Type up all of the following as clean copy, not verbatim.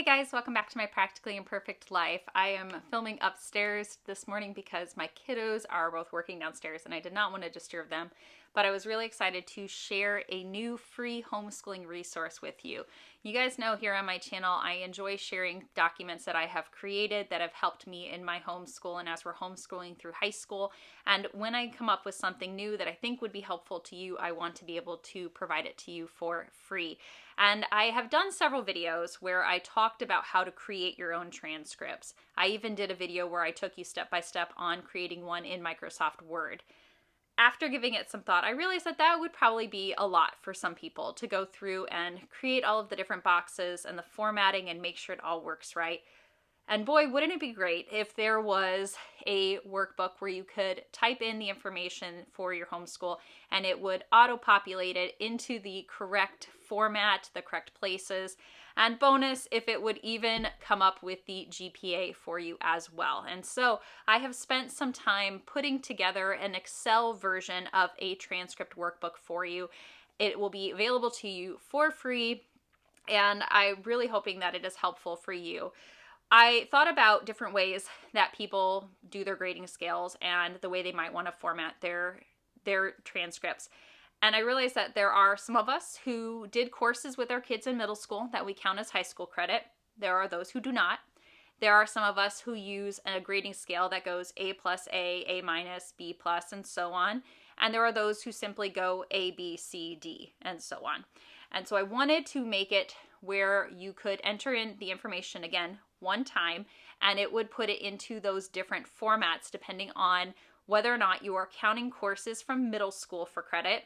guys, welcome back to my Practically Imperfect Life. I am filming upstairs this morning because my kiddos are both working downstairs and I did not want to disturb them, but I was really excited to share a new free homeschooling resource with you. You guys know here on my channel, I enjoy sharing documents that I have created that have helped me in my homeschool and as we're homeschooling through high school. And when I come up with something new that I think would be helpful to you, I want to be able to provide it to you for free. And I have done several videos where I talked about how to create your own transcripts. I even did a video where I took you step by step on creating one in Microsoft Word. After giving it some thought, I realized that that would probably be a lot for some people to go through and create all of the different boxes and the formatting and make sure it all works right. And boy, wouldn't it be great if there was a workbook where you could type in the information for your homeschool and it would auto-populate it into the correct format, the correct places, and bonus, if it would even come up with the GPA for you as well. And so I have spent some time putting together an Excel version of a transcript workbook for you. It will be available to you for free, and I'm really hoping that it is helpful for you. I thought about different ways that people do their grading scales and the way they might want to format their transcripts. And I realized that there are some of us who did courses with our kids in middle school that we count as high school credit. There are those who do not. There are some of us who use a grading scale that goes A plus A minus, B plus, and so on. And there are those who simply go A, B, C, D, and so on. And so I wanted to make it where you could enter in the information again one time, and it would put it into those different formats depending on whether or not you are counting courses from middle school for credit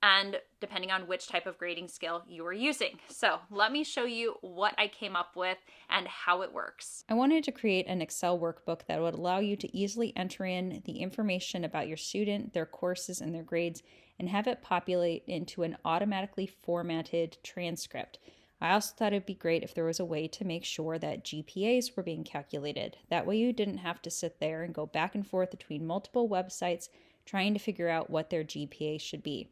and depending on which type of grading scale you are using. So let me show you what I came up with and how it works. I wanted to create an Excel workbook that would allow you to easily enter in the information about your student, their courses, and their grades, and have it populate into an automatically formatted transcript. I also thought it'd be great if there was a way to make sure that GPAs were being calculated. That way you didn't have to sit there and go back and forth between multiple websites trying to figure out what their GPA should be.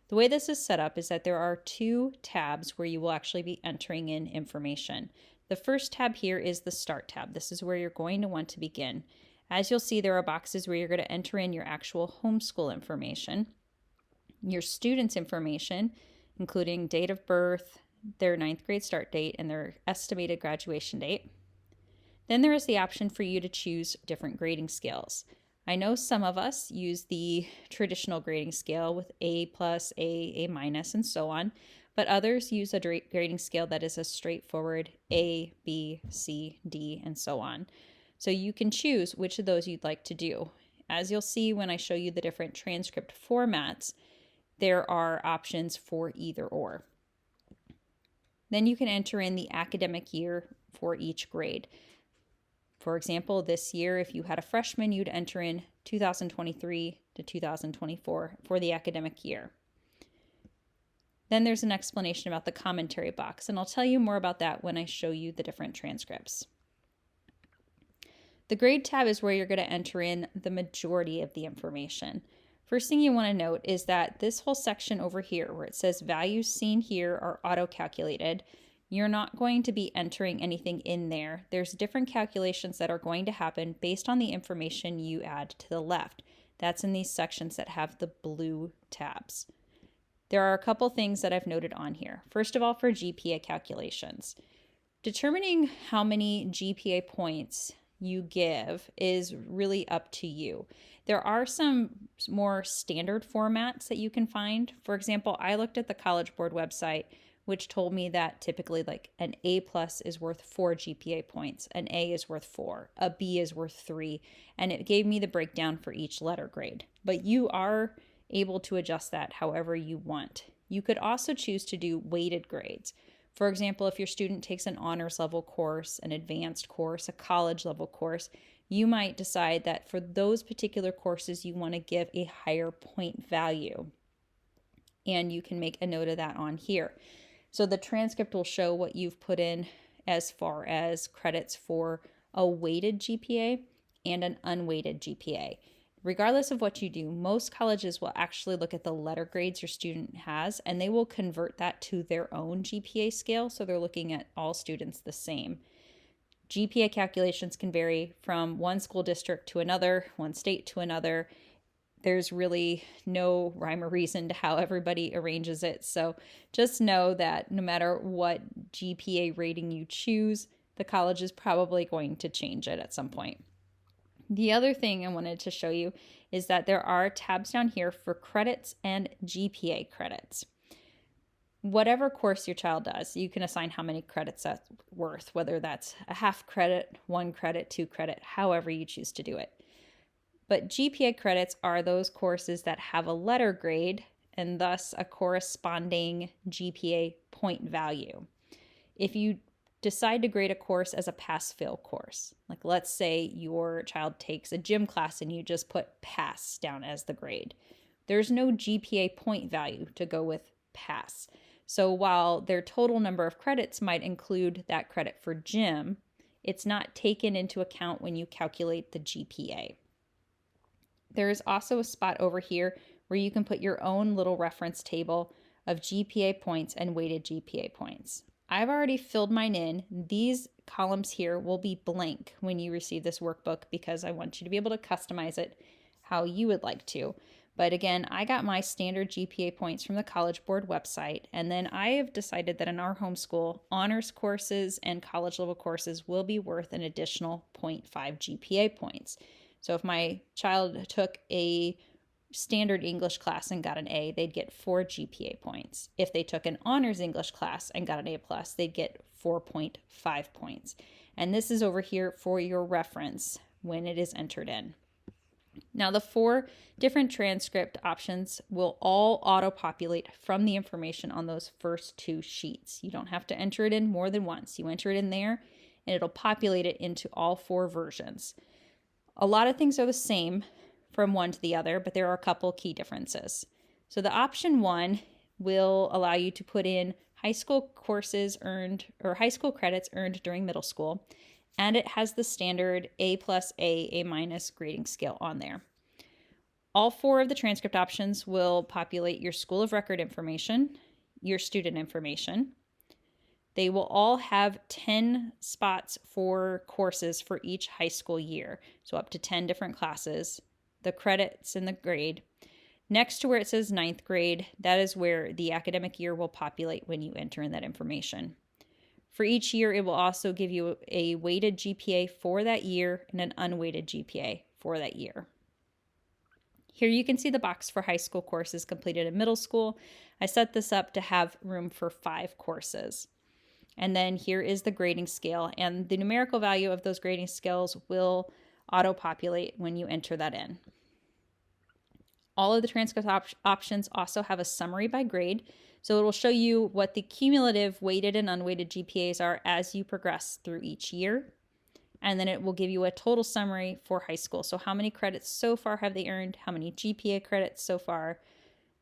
The way this is set up is that there are two tabs where you will actually be entering in information. The first tab here is the Start tab. This is where you're going to want to begin. As you'll see, there are boxes where you're going to enter in your actual homeschool information, your student's information, including date of birth, their 9th grade start date, and their estimated graduation date. Then there is the option for you to choose different grading scales. I know some of us use the traditional grading scale with A plus, A minus, and so on, but others use a grading scale that is a straightforward A, B, C, D, and so on. So you can choose which of those you'd like to do. As you'll see when I show you the different transcript formats, there are options for either or. Then you can enter in the academic year for each grade. For example, this year, if you had a freshman, you'd enter in 2023 to 2024 for the academic year. Then there's an explanation about the commentary box, and I'll tell you more about that when I show you the different transcripts. The grade tab is where you're going to enter in the majority of the information. First thing you want to note is that this whole section over here where it says values seen here are auto-calculated, you're not going to be entering anything in there. There's different calculations that are going to happen based on the information you add to the left. That's in these sections that have the blue tabs. There are a couple things that I've noted on here. First of all, for GPA calculations, determining how many GPA points you give is really up to you. There are some more standard formats that you can find. For example, I looked at the College Board website, which told me that typically like an A plus is worth 4 GPA points, an A is worth 4, a B is worth 3, and it gave me the breakdown for each letter grade. But you are able to adjust that however you want. You could also choose to do weighted grades. For example, if your student takes an honors level course, an advanced course, a college level course, you might decide that for those particular courses you want to give a higher point value. And you can make a note of that on here. So the transcript will show what you've put in as far as credits for a weighted GPA and an unweighted GPA. regardless of what you do, most colleges will actually look at the letter grades your student has, and they will convert that to their own GPA scale. So they're looking at all students the same. GPA calculations can vary from one school district to another, one state to another. There's really no rhyme or reason to how everybody arranges it. So just know that no matter what GPA rating you choose, the college is probably going to change it at some point. The other thing I wanted to show you is that there are tabs down here for credits and GPA credits. Whatever course your child does, you can assign how many credits that's worth, whether that's a half credit, 1 credit, 2 credit, however you choose to do it. But GPA credits are those courses that have a letter grade and thus a corresponding GPA point value. If you decide to grade a course as a pass-fail course, like let's say your child takes a gym class and you just put pass down as the grade, there's no GPA point value to go with pass. So while their total number of credits might include that credit for gym, it's not taken into account when you calculate the GPA. There is also a spot over here where you can put your own little reference table of GPA points and weighted GPA points. I've already filled mine in. These columns here will be blank when you receive this workbook because I want you to be able to customize it how you would like to. But again, I got my standard GPA points from the College Board website, and then I have decided that in our homeschool, honors courses and college level courses will be worth an additional 0.5 GPA points. So if my child took a standard English class and got an A, they'd get 4 GPA points. If they took an honors English class and got an A+, they'd get 4.5 points. And this is over here for your reference when it is entered in. Now, the 4 different transcript options will all auto-populate from the information on those first 2 sheets. You don't have to enter it in more than once. You enter it in there, and it'll populate it into all 4 versions. A lot of things are the same from one to the other, but there are a couple key differences. So the option 1 will allow you to put in high school courses earned or high school credits earned during middle school, and it has the standard A+, A- grading scale on there. All 4 of the transcript options will populate your school of record information, your student information. They will all have 10 spots for courses for each high school year, so up to 10 different classes, the credits and the grade. Next to where it says 9th grade, that is where the academic year will populate when you enter in that information. For each year, it will also give you a weighted GPA for that year and an unweighted GPA for that year. Here you can see the box for high school courses completed in middle school. I set this up to have room for 5 courses. And then here is the grading scale, and the numerical value of those grading scales will auto-populate when you enter that in. All of the transcript options also have a summary by grade, so it will show you what the cumulative weighted and unweighted GPAs are as you progress through each year. And then it will give you a total summary for high school. So how many credits so far have they earned, how many GPA credits so far,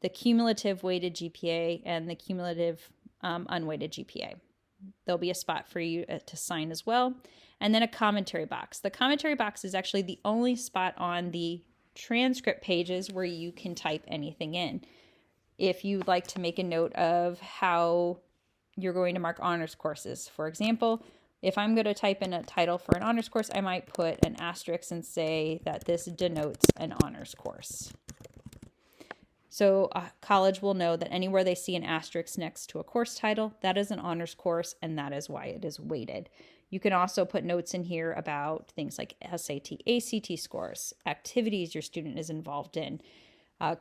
the cumulative weighted GPA, and the cumulative unweighted GPA. There'll be a spot for you to sign as well. And then a commentary box. The commentary box is actually the only spot on the transcript pages where you can type anything in. If you'd like to make a note of how you're going to mark honors courses, for example, if I'm going to type in a title for an honors course, I might put an asterisk and say that this denotes an honors course. So a college will know that anywhere they see an asterisk next to a course title, that is an honors course, and that is why it is weighted. You can also put notes in here about things like SAT, ACT scores, activities your student is involved in,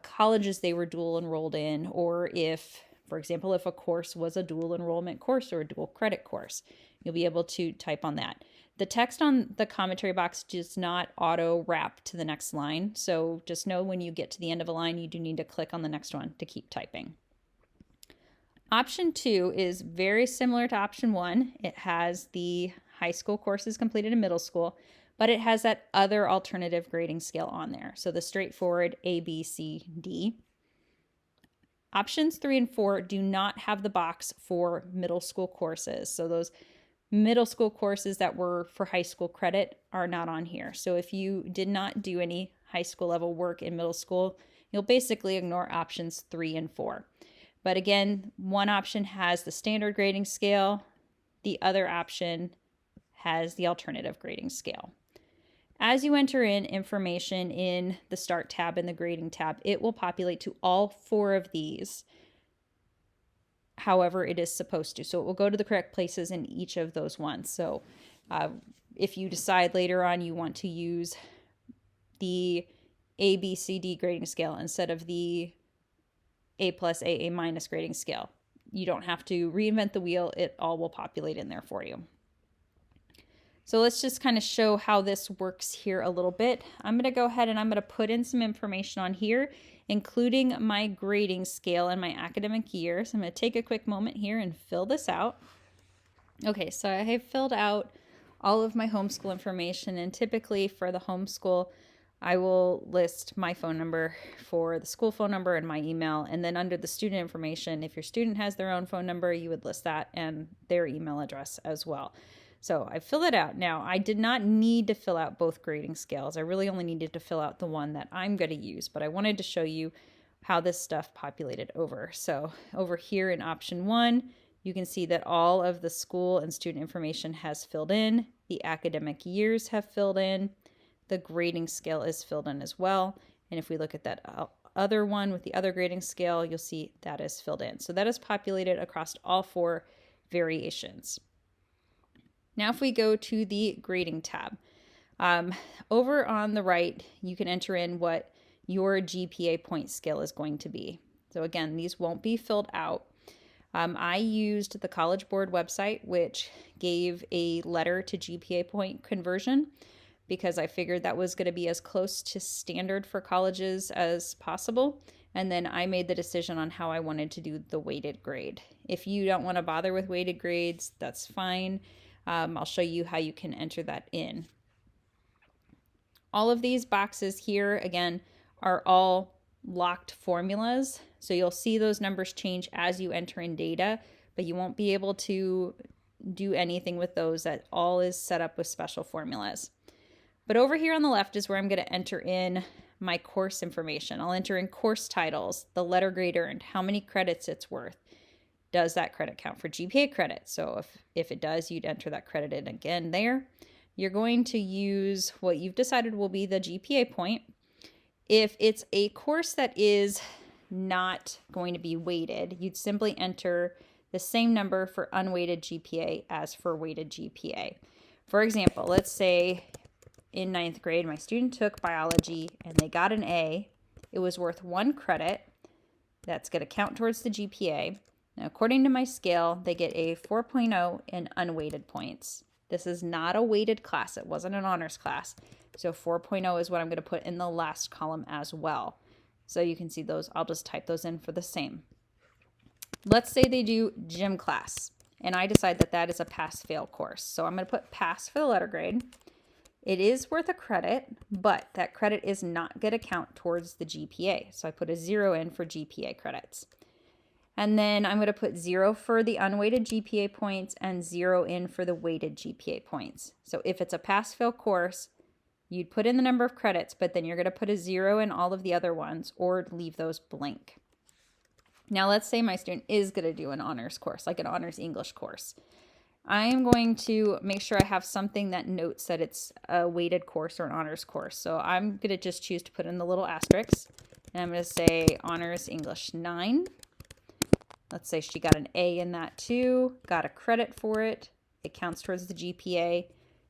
colleges they were dual enrolled in, or if, for example, if a course was a dual enrollment course or a dual credit course, you'll be able to type on that. The text on the commentary box does not auto wrap to the next line, so just know when you get to the end of a line, you do need to click on the next one to keep typing. Option 2 is very similar to option 1. It has the high school courses completed in middle school, but it has that other alternative grading scale on there. So the straightforward A, B, C, D. Options 3 and 4 do not have the box for middle school courses. So those middle school courses that were for high school credit are not on here. So if you did not do any high school level work in middle school, you'll basically ignore options 3 and 4. But again, one option has the standard grading scale, the other option has the alternative grading scale. As you enter in information in the Start tab and the Grading tab, it will populate to all 4 of these however it is supposed to. So it will go to the correct places in each of those ones. So if you decide later on you want to use the A, B, C, D grading scale instead of the A+, A grading scale, you don't have to reinvent the wheel. It all will populate in there for you. So let's just kind of show how this works here a little bit. I'm going to go ahead and I'm going to put in some information on here, including my grading scale and my academic year. So I'm going to take a quick moment here and fill this out. Okay, so I have filled out all of my homeschool information, and typically for the homeschool, I will list my phone number for the school phone number and my email, and then under the student information, if your student has their own phone number, you would list that and their email address as well. So I filled it out. Now, I did not need to fill out both grading scales. I really only needed to fill out the one that I'm going to use, but I wanted to show you how this stuff populated over. So over here in option 1, you can see that all of the school and student information has filled in. The academic years have filled in. The grading scale is filled in as well. And if we look at that other one with the other grading scale, you'll see that is filled in. So that is populated across all 4 variations. Now if we go to the Grading tab, over on the right, you can enter in what your GPA point scale is going to be. So again, these won't be filled out. I used the College Board website, which gave a letter to GPA point conversion, because I figured that was going to be as close to standard for colleges as possible. And then I made the decision on how I wanted to do the weighted grade. If you don't want to bother with weighted grades, that's fine. I'll show you how you can enter that in. All of these boxes here, again, are all locked formulas. So you'll see those numbers change as you enter in data, but you won't be able to do anything with those. That all is set up with special formulas. But over here on the left is where I'm going to enter in my course information. I'll enter in course titles, the letter grade earned, how many credits it's worth. Does that credit count for GPA credit? So if it does, you'd enter that credit in again there. You're going to use what you've decided will be the GPA point. If it's a course that is not going to be weighted, you'd simply enter the same number for unweighted GPA as for weighted GPA. For example, let's say in 9th grade, my student took biology and they got an A. It was worth 1 credit. That's going to count towards the GPA. Now, according to my scale, they get a 4.0 in unweighted points. This is not a weighted class. It wasn't an honors class. So 4.0 is what I'm going to put in the last column as well. So you can see those. I'll just type those in for the same. Let's say they do gym class, and I decide that that is a pass-fail course. So I'm going to put pass for the letter grade. It is worth a credit, but that credit is not going to count towards the GPA. So I put a 0 in for GPA credits. And then I'm going to put 0 for the unweighted GPA points and 0 in for the weighted GPA points. So if it's a pass-fail course, you'd put in the number of credits, but then you're going to put a 0 in all of the other ones or leave those blank. Now let's say my student is going to do an honors course, like an honors English course. I am going to make sure I have something that notes that it's a weighted course or an honors course. So I'm going to just choose to put in the little asterisks, and I'm going to say honors English 9. Let's say she got an A in that too, got a credit for it. It counts towards the GPA.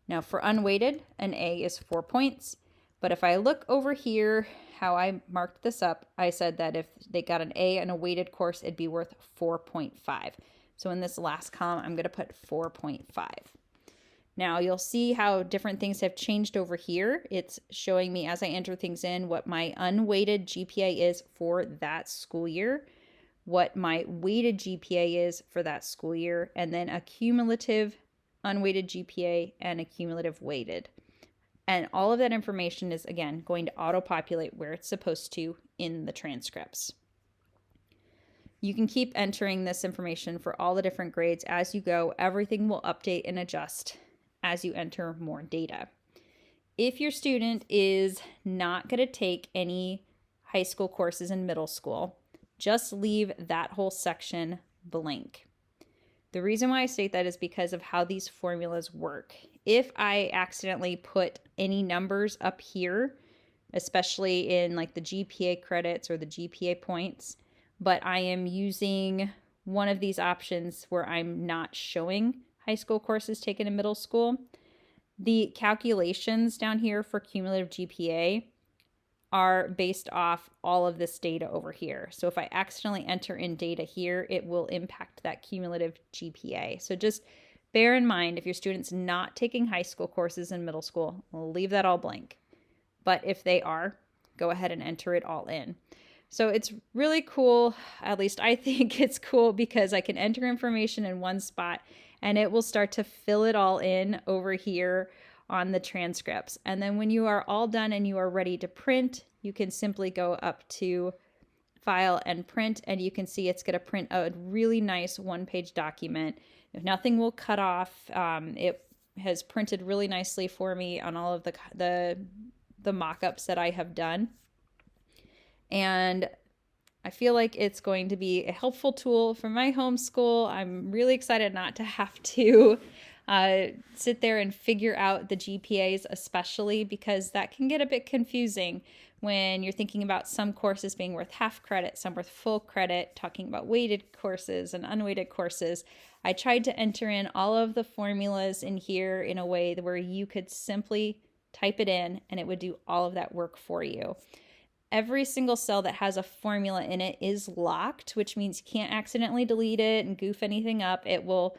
Now for unweighted, an A is 4 points. But if I look over here, how I marked this up, I said that if they got an A in a weighted course, it'd be worth 4.5. So in this last column, I'm going to put 4.5. Now you'll see how different things have changed over here. It's showing me as I enter things in what my unweighted GPA is for that school year, what my weighted GPA is for that school year, and then a cumulative unweighted GPA and a cumulative weighted. And all of that information is, again, going to auto-populate where it's supposed to in the transcripts. You can keep entering this information for all the different grades as you go. Everything will update and adjust as you enter more data. If your student is not going to take any high school courses in middle school, just leave that whole section blank. The reason why I state that is because of how these formulas work. If I accidentally put any numbers up here, especially in like the GPA credits or the GPA points, but I am using one of these options where I'm not showing high school courses taken in middle school, the calculations down here for cumulative GPA are based off all of this data over here. So if I accidentally enter in data here, it will impact that cumulative GPA. So just bear in mind, if your student's not taking high school courses in middle school, we'll leave that all blank. But if they are, go ahead and enter it all in. So it's really cool, at least I think it's cool, because I can enter information in one spot and it will start to fill it all in over here on the transcripts. And then when you are all done and you are ready to print, you can simply go up to File and Print, and you can see it's going to print a really nice one-page document. Nothing will cut off. It has printed really nicely for me on all of the mock-ups that I have done. And I feel like it's going to be a helpful tool for my homeschool. I'm really excited not to have to sit there and figure out the GPAs, especially because that can get a bit confusing when you're thinking about some courses being worth half credit, some worth full credit, talking about weighted courses and unweighted courses. I tried to enter in all of the formulas in here in a way where you could simply type it in and it would do all of that work for you. Every single cell that has a formula in it is locked, which means you can't accidentally delete it and goof anything up. It'll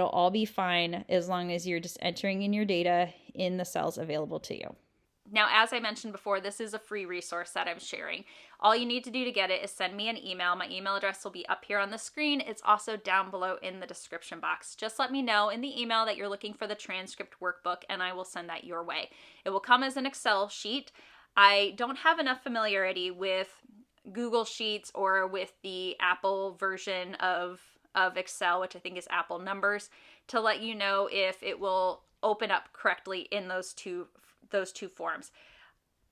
all be fine as long as you're just entering in your data in the cells available to you. Now, as I mentioned before, this is a free resource that I'm sharing. All you need to do to get it is send me an email. My email address will be up here on the screen. It's also down below in the description box. Just let me know in the email that you're looking for the transcript workbook, and I will send that your way. It will come as an Excel sheet. I don't have enough familiarity with Google Sheets or with the Apple version of Excel, which I think is Apple Numbers, to let you know if it will open up correctly in those two forms.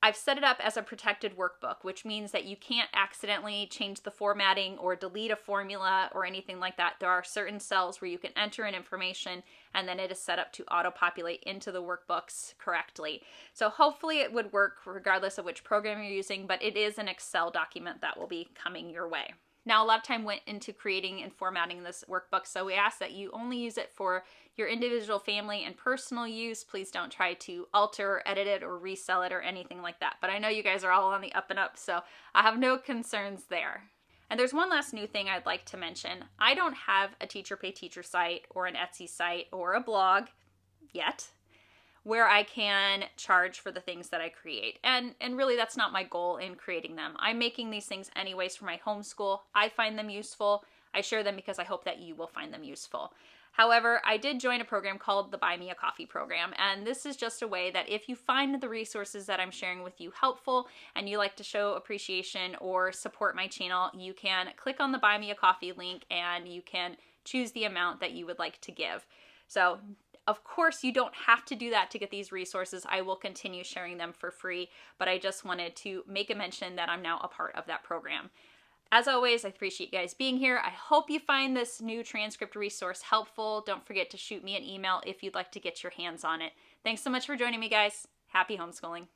I've set it up as a protected workbook, which means that you can't accidentally change the formatting or delete a formula or anything like that. There are certain cells where you can enter in information and then it is set up to auto-populate into the workbooks correctly. So hopefully it would work regardless of which program you're using, but it is an Excel document that will be coming your way. Now, a lot of time went into creating and formatting this workbook, so we ask that you only use it for your individual family and personal use. Please don't try to alter, edit it, or resell it or anything like that. But I know you guys are all on the up and up, so I have no concerns there. And there's one last new thing I'd like to mention. I don't have a Teacher Pay Teacher site or an Etsy site or a blog yet where I can charge for the things that I create. And really that's not my goal in creating them. I'm making these things anyways for my homeschool. I find them useful. I share them because I hope that you will find them useful. However, I did join a program called the Buy Me a Coffee program, and this is just a way that if you find the resources that I'm sharing with you helpful and you like to show appreciation or support my channel, you can click on the Buy Me a Coffee link and you can choose the amount that you would like to give. So of course, you don't have to do that to get these resources. I will continue sharing them for free, but I just wanted to make a mention that I'm now a part of that program. As always, I appreciate you guys being here. I hope you find this new transcript resource helpful. Don't forget to shoot me an email if you'd like to get your hands on it. Thanks so much for joining me, guys. Happy homeschooling.